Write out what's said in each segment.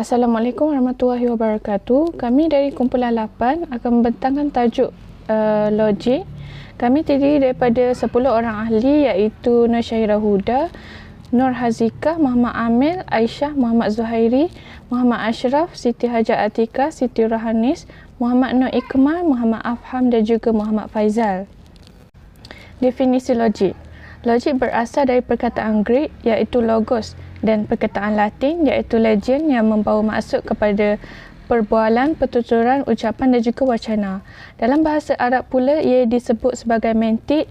Assalamualaikum warahmatullahi wabarakatuh. Kami dari kumpulan 8 akan membentangkan tajuk logik. Kami terdiri daripada 10 orang ahli iaitu Nur Syahira Huda, Nur Hazikah, Muhammad Amil, Aisyah, Muhammad Zuhairi, Muhammad Ashraf, Siti Hajar Atika, Siti Rohanis, Muhammad Nur Ikmal, Muhammad Afham dan juga Muhammad Faizal. Definisi logik. Logik berasal dari perkataan Greek iaitu logos dan perkataan Latin iaitu legend yang membawa maksud kepada perbualan, pertuturan, ucapan dan juga wacana. Dalam bahasa Arab pula ia disebut sebagai mantik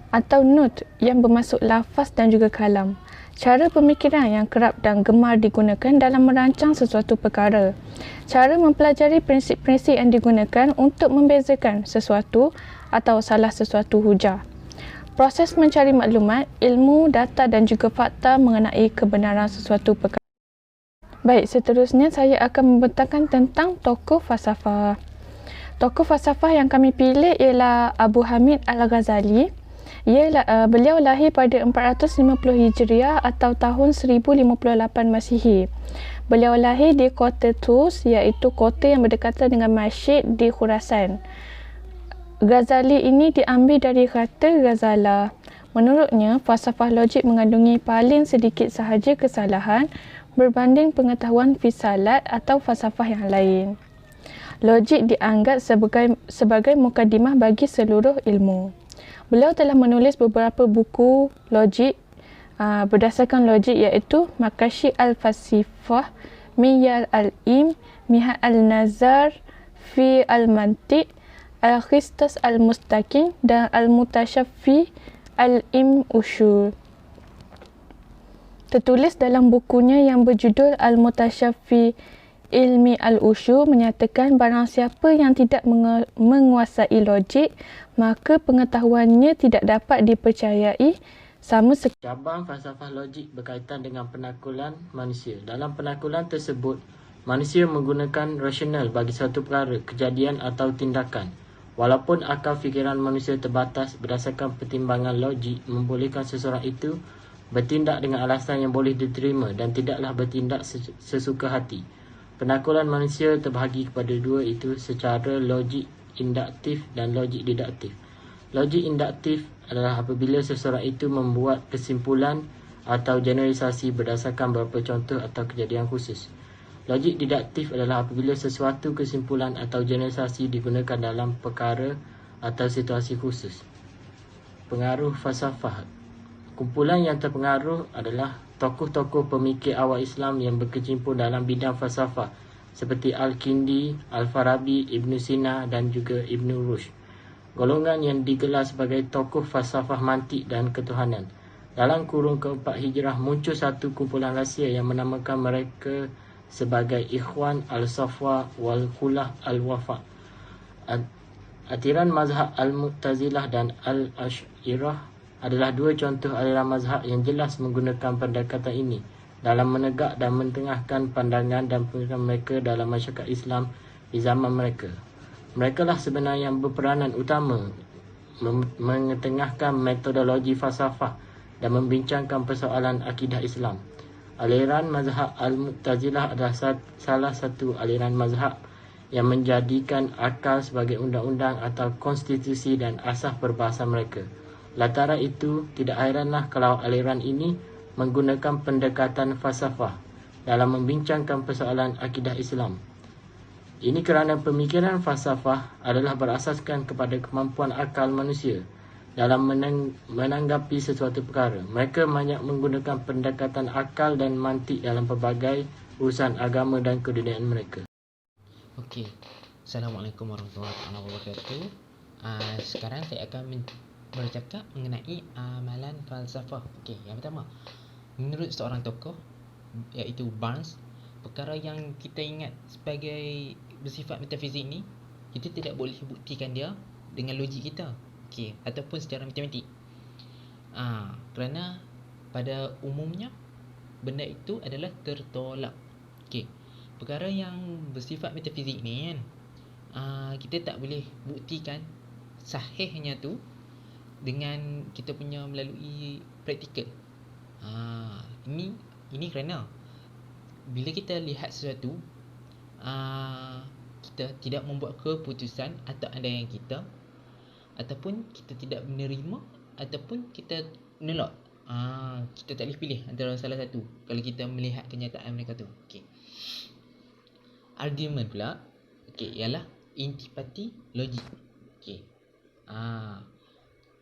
atau nut yang bermaksud lafaz dan juga kalam. Cara pemikiran yang kerap dan gemar digunakan dalam merancang sesuatu perkara. Cara mempelajari prinsip-prinsip yang digunakan untuk membezakan sesuatu atau salah sesuatu hujah. Proses mencari maklumat, ilmu, data dan juga fakta mengenai kebenaran sesuatu perkara. Baik, seterusnya saya akan membentangkan tentang tokoh falsafah. Tokoh falsafah yang kami pilih ialah Abu Hamid Al-Ghazali. Beliau lahir pada 450 Hijriah atau tahun 1058 Masihi. Beliau lahir di kota Tus iaitu kota yang berdekatan dengan Masjid di Khurasan. Ghazali ini diambil dari kata Ghazala. Menurutnya, falsafah logik mengandungi paling sedikit sahaja kesalahan berbanding pengetahuan fisalat atau falsafah yang lain. Logik dianggap sebagai mukadimah bagi seluruh ilmu. Beliau telah menulis beberapa buku logik berdasarkan logik iaitu Makashi al-Falsafah, Miyal al-Im, Mihal al-Nazar, Fi al-Mantiq, Al-Khistas al-Mustaqim dan Al-Mutashaffi al-Im Ushul. Tertulis dalam bukunya yang berjudul Al-Mutashaffi Ilmi Al-Ushul menyatakan barang siapa yang tidak menguasai logik, maka pengetahuannya tidak dapat dipercayai sama sekali. Cabang falsafah logik berkaitan dengan penakulan manusia. Dalam penakulan tersebut, manusia menggunakan rasional bagi suatu perkara, kejadian atau tindakan. Walaupun akal fikiran manusia terbatas, berdasarkan pertimbangan logik membolehkan seseorang itu bertindak dengan alasan yang boleh diterima dan tidaklah bertindak sesuka hati. Penakulan manusia terbahagi kepada dua itu secara logik induktif dan logik deduktif. Logik induktif adalah apabila seseorang itu membuat kesimpulan atau generalisasi berdasarkan beberapa contoh atau kejadian khusus. Logik deduktif adalah apabila sesuatu kesimpulan atau generalisasi digunakan dalam perkara atau situasi khusus. Pengaruh falsafah. Kumpulan yang terpengaruh adalah tokoh-tokoh pemikir awal Islam yang berkecimpung dalam bidang falsafah seperti Al-Kindi, Al-Farabi, Ibn Sina dan juga Ibn Rushd. Golongan yang digelar sebagai tokoh falsafah mantik dan ketuhanan. Dalam kurun keempat Hijrah muncul satu kumpulan rahsia yang menamakan mereka sebagai Ikhwan Al-Safwa wal Khulah Al-Wafa. Atiran mazhab Al-Mu'tazilah dan Al-Ash'irah adalah dua contoh aliran mazhab yang jelas menggunakan pendekatan ini dalam menegak dan mentengahkan pandangan dan pemikiran mereka dalam masyarakat Islam di zaman mereka. Mereka lah sebenarnya yang berperanan utama mengetengahkan metodologi falsafah dan membincangkan persoalan akidah Islam. Aliran mazhab Al-Mu'tazilah adalah salah satu aliran mazhab yang menjadikan akal sebagai undang-undang atau konstitusi dan asas perbahasan mereka. Lantaran itu, tidak hairanlah kalau aliran ini menggunakan pendekatan falsafah dalam membincangkan persoalan akidah Islam. Ini kerana pemikiran falsafah adalah berasaskan kepada kemampuan akal manusia dalam menanggapi sesuatu perkara. Mereka banyak menggunakan pendekatan akal dan mantik dalam pelbagai urusan agama dan keduniaan mereka. Okey. Assalamualaikum warahmatullahi wabarakatuh. Sekarang saya akan bercakap mengenai amalan falsafah. Okey, yang pertama, menurut seorang tokoh iaitu Barnes, perkara yang kita ingat sebagai bersifat metafizik ni, kita tidak boleh buktikan dia dengan logik kita. Okey, ataupun secara matematik. Kerana pada umumnya benda itu adalah tertolak. Okey. Perkara yang bersifat metafizik ni kan, kita tak boleh buktikan sahihnya tu dengan kita punya melalui praktikal. Ini kerana bila kita lihat sesuatu, kita tidak membuat keputusan atau andaian kita, ataupun kita tidak menerima ataupun kita menolak. Kita tak boleh pilih antara salah satu kalau kita melihat kenyataan mereka tu. Okey. Argument pula, ialah intipati logik. Okey.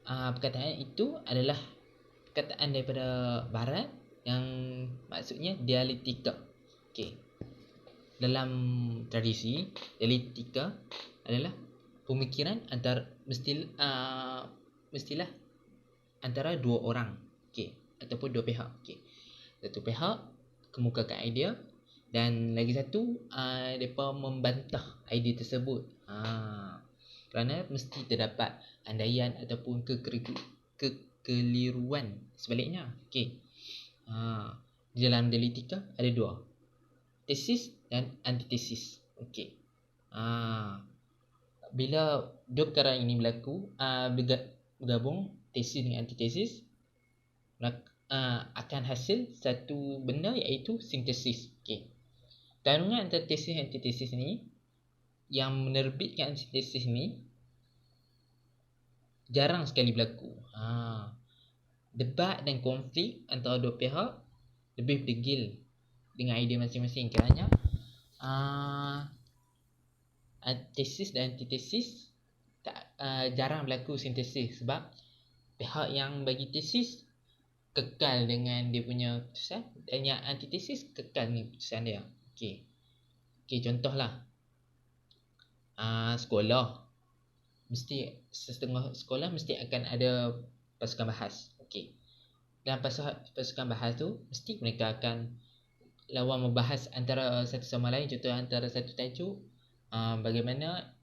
Perkataan itu adalah perkataan daripada barat yang maksudnya dialektika. Okey. Dalam tradisi, dialektika adalah pemikiran mestilah antara dua orang, ataupun dua pihak. Satu pihak kemukakan idea dan lagi satu mereka membantah idea tersebut. Kerana mesti terdapat andaian ataupun kekeliruan sebaliknya. Di dalam dialektika ada dua, tesis dan antitesis. Bila dua perkara ini berlaku, bergabung tesis dengan antitesis, akan hasil satu benda iaitu sintesis. Tarungan antara tesis dan antitesis ni, yang menerbitkan sintesis ni jarang sekali berlaku. Debat dan konflik antara dua pihak lebih degil dengan idea masing-masing, kerana tesis dan antitesis jarang berlaku sintesis, sebab pihak yang bagi tesis kekal dengan dia punya keputusan dan yang antitesis kekal dengan keputusan dia. Contohlah, sekolah mesti setengah sekolah mesti akan ada pasukan bahas. Dalam pasukan bahas tu mesti mereka akan lawan membahas antara satu sama lain. Contoh antara satu tajuk, bagaimana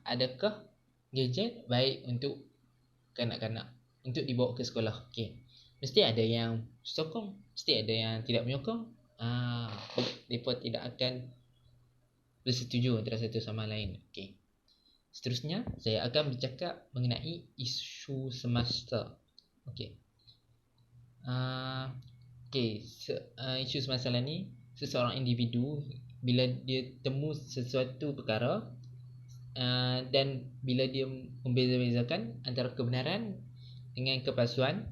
adakah gadget baik untuk kanak-kanak untuk dibawa ke sekolah. Mesti ada yang sokong, mesti ada yang tidak menyokong. Mereka tidak akan bersetuju antara satu sama lain. Seterusnya saya akan bercakap mengenai isu semasa. Isu semasa ni, seseorang individu bila dia temu sesuatu perkara, dan bila dia membeza-bezakan antara kebenaran dengan kepalsuan,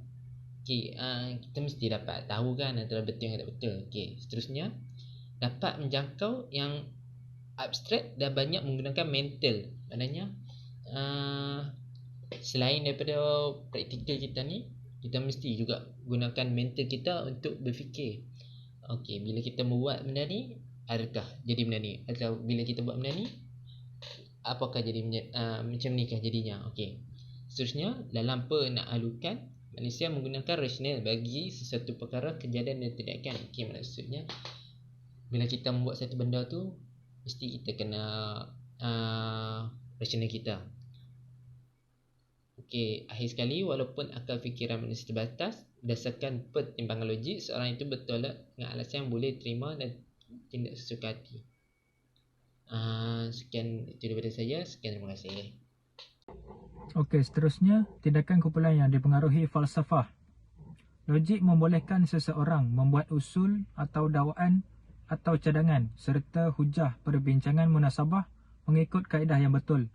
kita mesti dapat tahu kan antara betul dan tak betul. Seterusnya dapat menjangkau yang abstrak dan banyak menggunakan mental. Maknanya selain daripada praktikal kita ni, kita mesti juga gunakan mental kita untuk berfikir. Bila kita membuat benda ni, adakah jadi benda ni? Atau bila kita buat benda ni, apakah jadi macam ni kah jadinya? Seterusnya, dalam penaklukan, manusia menggunakan rasional bagi sesuatu perkara, kejadian dan tindakan. Maksudnya bila kita membuat satu benda tu, mesti kita kena rasional kita. Akhir sekali, walaupun akal fikiran manusia terbatas, berdasarkan pertimbangan logik, seorang itu bertolak dengan alasan yang boleh terima dan tidak sesuka hati. Sekian itu daripada saya. Sekian, terima kasih. Seterusnya, tindakan kumpulan yang dipengaruhi falsafah. Logik membolehkan seseorang membuat usul atau dakwaan atau cadangan serta hujah perbincangan munasabah mengikut kaedah yang betul.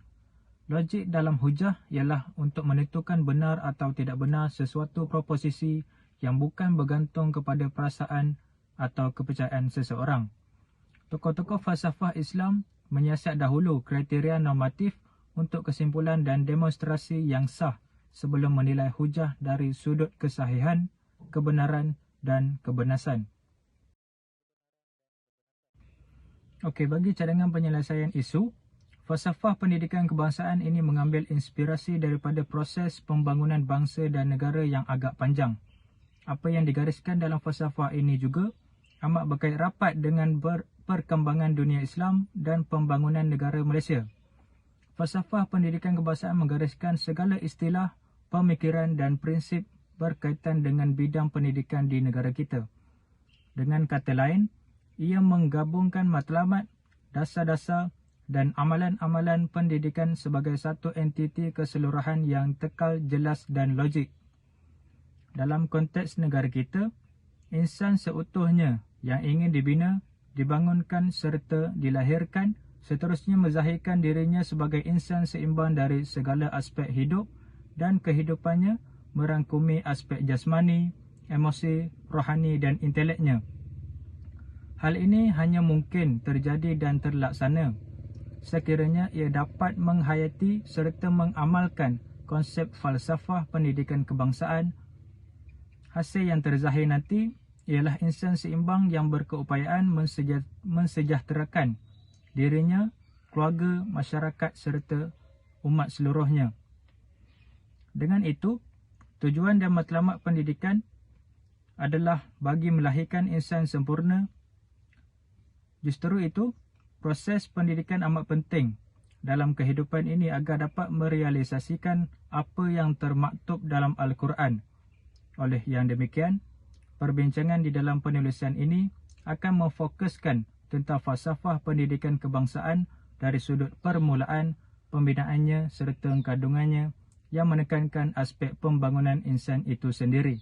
Logik dalam hujah ialah untuk menentukan benar atau tidak benar sesuatu proposisi yang bukan bergantung kepada perasaan atau kepercayaan seseorang. Tokoh-tokoh falsafah Islam menyiasat dahulu kriteria normatif untuk kesimpulan dan demonstrasi yang sah sebelum menilai hujah dari sudut kesahihan, kebenaran dan kebernasan. Bagi cadangan penyelesaian isu, falsafah pendidikan kebangsaan ini mengambil inspirasi daripada proses pembangunan bangsa dan negara yang agak panjang. Apa yang digariskan dalam falsafah ini juga amat berkait rapat dengan perkembangan dunia Islam dan pembangunan negara Malaysia. Falsafah pendidikan kebangsaan menggariskan segala istilah, pemikiran dan prinsip berkaitan dengan bidang pendidikan di negara kita. Dengan kata lain, ia menggabungkan matlamat, dasar-dasar dan amalan-amalan pendidikan sebagai satu entiti keseluruhan yang kekal, jelas dan logik. Dalam konteks negara kita, insan seutuhnya yang ingin dibina, dibangunkan serta dilahirkan, seterusnya menzahirkan dirinya sebagai insan seimbang dari segala aspek hidup dan kehidupannya, merangkumi aspek jasmani, emosi, rohani dan inteleknya. Hal ini hanya mungkin terjadi dan terlaksana sekiranya ia dapat menghayati serta mengamalkan konsep falsafah pendidikan kebangsaan. Hasil yang terzahir nanti ialah insan seimbang yang berkeupayaan mensejahterakan dirinya, keluarga, masyarakat serta umat seluruhnya. Dengan itu, tujuan dan matlamat pendidikan adalah bagi melahirkan insan sempurna. Justru itu, proses pendidikan amat penting dalam kehidupan ini agar dapat merealisasikan apa yang termaktub dalam Al-Quran. Oleh yang demikian, perbincangan di dalam penulisan ini akan memfokuskan tentang falsafah pendidikan kebangsaan dari sudut permulaan, pembinaannya serta kandungannya yang menekankan aspek pembangunan insan itu sendiri.